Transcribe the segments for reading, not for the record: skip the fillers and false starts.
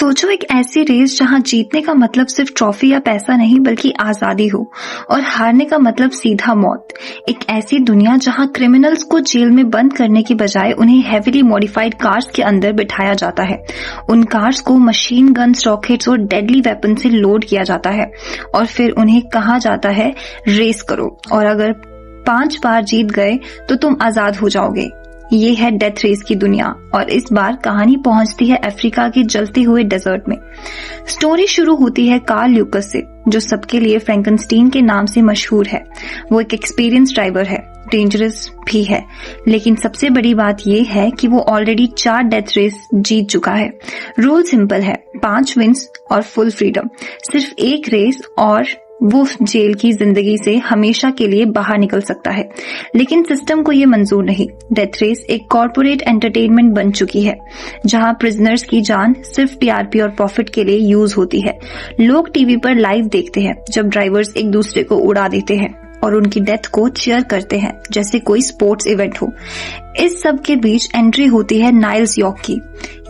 सोचो एक ऐसी रेस जहां जीतने का मतलब सिर्फ ट्रॉफी या पैसा नहीं बल्कि आजादी हो और हारने का मतलब सीधा मौत। एक ऐसी दुनिया जहां क्रिमिनल्स को जेल में बंद करने की बजाय उन्हें हेवीली मॉडिफाइड कार्स के अंदर बिठाया जाता है। उन कार्स को मशीन गन्स, रॉकेट्स और डेडली वेपन से लोड किया जाता है और फिर उन्हें कहा जाता है रेस करो और अगर 5 बार जीत गए तो तुम आजाद हो जाओगे। ये है डेथ रेस की दुनिया और इस बार कहानी पहुंचती है अफ्रीका के जलते हुए डेजर्ट में। स्टोरी शुरू होती है कार्ल ल्यूकस से, जो सबके लिए फ्रैंकेनस्टीन के नाम से मशहूर है। वो एक एक्सपीरियंस ड्राइवर है, डेंजरस भी है, लेकिन सबसे बड़ी बात ये है कि वो ऑलरेडी 4 डेथ रेस जीत चुका है। रूल सिंपल है, 5 विंस और फुल फ्रीडम। सिर्फ एक रेस और वो जेल की जिंदगी से हमेशा के लिए बाहर निकल सकता है, लेकिन सिस्टम को ये मंजूर नहीं। डेथ रेस एक कॉर्पोरेट एंटरटेनमेंट बन चुकी है जहां प्रिजनर्स की जान सिर्फ टीआरपी और प्रॉफिट के लिए यूज होती है। लोग टीवी पर लाइव देखते हैं जब ड्राइवर्स एक दूसरे को उड़ा देते हैं और उनकी डेथ को चीयर करते हैं जैसे कोई स्पोर्ट्स इवेंट हो। इस सब के बीच एंट्री होती है नाइल्स यॉर्क की।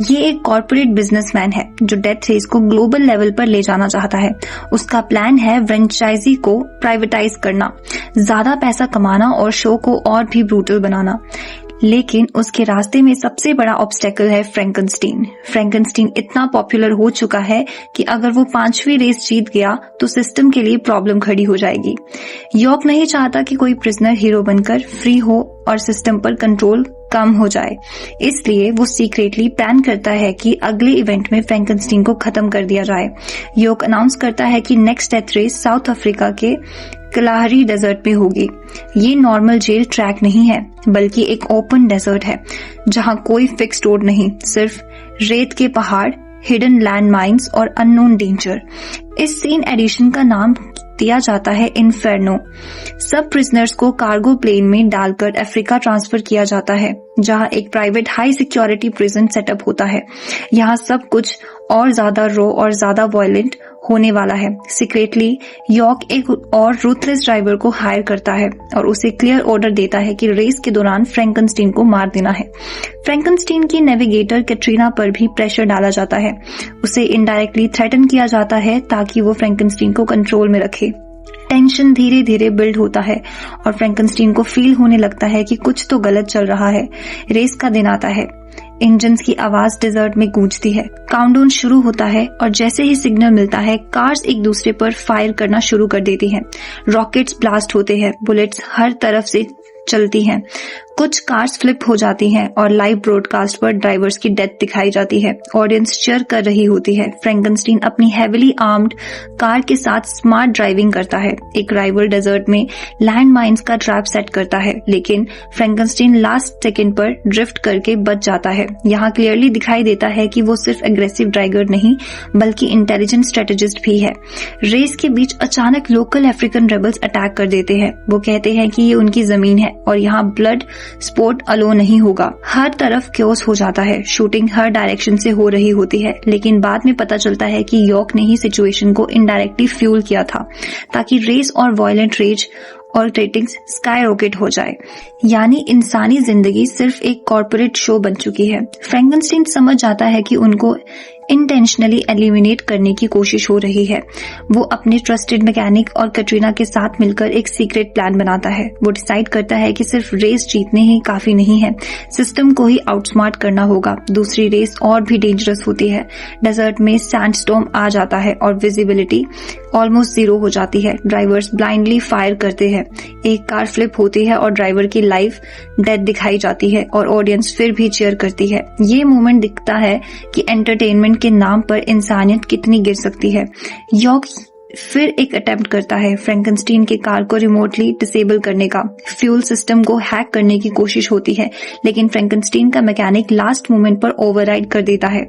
ये एक कॉर्पोरेट बिजनेसमैन है जो डेथ रेस को ग्लोबल लेवल पर ले जाना चाहता है। उसका प्लान है फ्रेंचाइजी को प्राइवेटाइज करना, ज्यादा पैसा कमाना और शो को और भी ब्रूटल बनाना। लेकिन उसके रास्ते में सबसे बड़ा ऑब्स्टेकल है फ्रैंकेनस्टीन। फ्रैंकेनस्टीन इतना पॉपुलर हो चुका है कि अगर वो 5वीं रेस जीत गया तो सिस्टम के लिए प्रॉब्लम खड़ी हो जाएगी। यॉर्क नहीं चाहता कि कोई प्रिजनर हीरो बनकर फ्री हो और सिस्टम पर कंट्रोल कम हो जाए, इसलिए वो सीक्रेटली प्लान करता है कि अगले इवेंट में फ्रैंकेनस्टीन को खत्म कर दिया जाए। यॉर्क अनाउंस करता है कि next death race South Africa के कलाहरी डेजर्ट में होगी। ये नॉर्मल जेल ट्रैक नहीं है बल्कि एक ओपन डेजर्ट है जहां कोई फिक्स रोड नहीं, सिर्फ रेत के पहाड़, हिडन लैंड माइन्स और अननोन डेंजर। इस सीन एडिशन का नाम दिया जाता है इन्फेर्नो। सब प्रिजनर्स को कार्गो प्लेन में डालकर अफ्रीका ट्रांसफर किया जाता है जहां एक private high security prison setup होता है। यहाँ सब कुछ और ज्यादा रो और ज्यादा वायलेंट होने वाला है। सीक्रेटली यॉर्क एक और रूथलेस ड्राइवर को हायर करता है और उसे क्लियर ऑर्डर देता है कि रेस के दौरान फ्रैंकेनस्टीन को मार देना है। फ्रैंकेनस्टीन की नेविगेटर कैटरीना पर भी प्रेशर डाला जाता है। उसे इनडायरेक्टली थ्रेटन किया जाता है ताकि वो फ्रैंकेनस्टीन को कंट्रोल में रखे। टेंशन धीरे धीरे बिल्ड होता है और फ्रैंकेनस्टीन को फील होने लगता है कि कुछ तो गलत चल रहा है। रेस का दिन आता है। इंजन्स की आवाज डेजर्ट में गूंजती है। काउंटडाउन शुरू होता है और जैसे ही सिग्नल मिलता है कार्स एक दूसरे पर फायर करना शुरू कर देती हैं। रॉकेट्स ब्लास्ट होते हैं, बुलेट्स हर तरफ से चलती हैं। कुछ कार्स फ्लिप हो जाती हैं और लाइव ब्रॉडकास्ट पर ड्राइवर्स की डेथ दिखाई जाती है। ऑडियंस चीयर कर रही होती है। फ्रैंकेनस्टीन अपनी हेवीली आर्म्ड कार के साथ स्मार्ट ड्राइविंग करता है। एक राइवल डेजर्ट में लैंड माइन्स का ट्रैप सेट करता है, लेकिन फ्रैंकेनस्टीन लास्ट सेकंड पर ड्रिफ्ट करके बच जाता है। यहाँ क्लियरली दिखाई देता है कि वो सिर्फ एग्रेसिव ड्राइवर नहीं बल्कि इंटेलिजेंट स्ट्रेटेजिस्ट भी है। रेस के बीच अचानक लोकल अफ्रीकन रेबल्स अटैक कर देते हैं। वो कहते हैं कि ये उनकी जमीन है और यहाँ ब्लड स्पोर्ट अलो नहीं होगा। हर तरफ क्योस हो जाता है। शूटिंग हर डायरेक्शन से हो रही होती है, लेकिन बाद में पता चलता है कि यॉर्क ने ही सिचुएशन को इनडायरेक्टली फ्यूल किया था ताकि रेस और वायलेंट रेज और रेटिंग्स स्काई रॉकेट हो जाए। यानी इंसानी जिंदगी सिर्फ एक कॉर्पोरेट शो बन चुकी है। फ्रैंकेनस्टीन समझ जाता है कि उनको इंटेंशनली एलिमिनेट करने की कोशिश हो रही है। वो अपने ट्रस्टेड मैकेनिक और कैटरीना के साथ मिलकर एक सीक्रेट प्लान बनाता है। वो डिसाइड करता है कि सिर्फ रेस जीतने ही काफी नहीं है, सिस्टम को ही आउटस्मार्ट करना होगा। दूसरी रेस और भी डेंजरस होती है। डेजर्ट में सैंडस्टॉर्म आ जाता है और विजिबिलिटी ऑलमोस्ट 0 हो जाती है। ड्राइवर्स ब्लाइंडली फायर करते हैं। एक कार फ्लिप होती है और ड्राइवर की लाइफ डेथ दिखाई जाती है और ऑडियंस फिर भी चीयर करती है। ये मोमेंट दिखता है कि एंटरटेनमेंट के नाम पर इंसानियत कितनी गिर सकती है। यॉर्क फिर एक अटेम्प्ट करता है फ्रैंकेनस्टीन के कार को रिमोटली डिसेबल करने का। फ्यूल सिस्टम को हैक करने की कोशिश होती है, लेकिन फ्रैंकेनस्टीन का मैकेनिक लास्ट मोमेंट पर ओवरराइड कर देता है।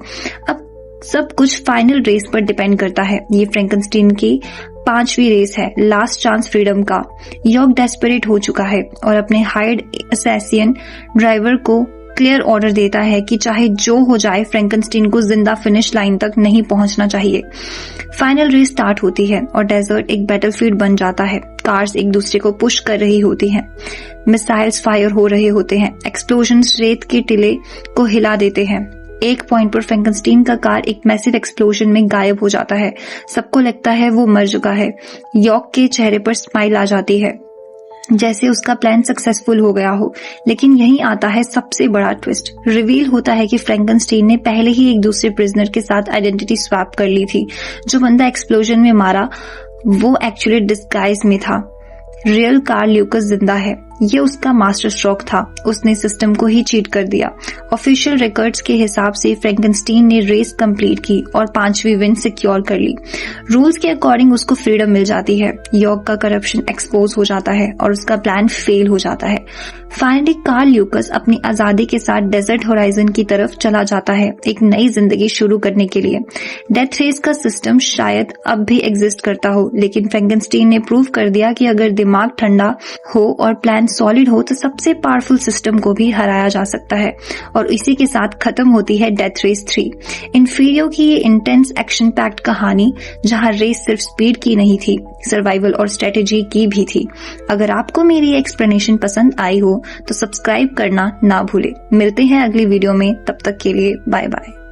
अब सब कुछ फाइनल रेस पर डिपेंड करता है। ये फ्रैंकेनस्टीन की 5वीं रेस है, लास्ट चांस फ्रीडम का। यॉर्क डेस्परेट हो चुका है और अपने हायर्ड असैसिन ड्राइवर को क्लियर ऑर्डर देता है कि चाहे जो हो जाए फ्रैंकेनस्टीन को जिंदा फिनिश लाइन तक नहीं पहुंचना चाहिए। फाइनल रेस स्टार्ट होती है और डेजर्ट एक बैटलफील्ड बन जाता है। कार्स एक दूसरे को पुश कर रही होती हैं, मिसाइल्स फायर हो रहे होते हैं, एक्सप्लोजन्स रेत के टिले को हिला देते हैं। एक पॉइंट पर फ्रैंकेनस्टीन का कार एक मैसिव एक्सप्लोजन में गायब हो जाता है। सबको लगता है वो मर चुका है। यॉर्क के चेहरे पर स्माइल आ जाती है, जैसे उसका प्लान सक्सेसफुल हो गया हो। लेकिन यहीं आता है सबसे बड़ा ट्विस्ट। रिवील होता है कि फ्रैंकेनस्टीन ने पहले ही एक दूसरे प्रिजनर के साथ आइडेंटिटी स्वैप कर ली थी। जो बंदा एक्सप्लोजन में मारा वो एक्चुअली डिस्गाइज में था। रियल कार्ल ल्यूकस जिंदा है। ये उसका मास्टर स्ट्रोक था। उसने सिस्टम को ही चीट कर दिया। ऑफिशियल रिकॉर्ड्स के हिसाब से फ्रैंकेनस्टीन ने रेस कंप्लीट की और 5वीं विन सिक्योर कर ली। रूल्स के अकॉर्डिंग उसको फ्रीडम मिल जाती है। यॉर्क का करप्शन एक्सपोज हो जाता है और उसका प्लान फेल हो जाता है। फाइनली कार्ल ल्यूकस अपनी आजादी के साथ डेजर्ट होराइजन की तरफ चला जाता है, एक नई जिंदगी शुरू करने के लिए। डेथ रेस का सिस्टम शायद अब भी एग्जिस्ट करता हो, लेकिन फ्रैंकेनस्टीन ने प्रूव कर दिया कि अगर दिमाग ठंडा हो और प्लान सॉलिड हो तो सबसे पावरफुल सिस्टम को भी हराया जा सकता है। और इसी के साथ खत्म होती है डेथ रेस 3। इन्फीरियो की ये इंटेंस एक्शन पैक्ड कहानी, जहां रेस सिर्फ स्पीड की नहीं थी, सर्वाइवल और स्ट्रेटेजी की भी थी। अगर आपको मेरी एक्सप्लेनेशन पसंद आई हो तो सब्सक्राइब करना ना भूले। मिलते हैं अगली वीडियो में, तब तक के लिए बाय बाय।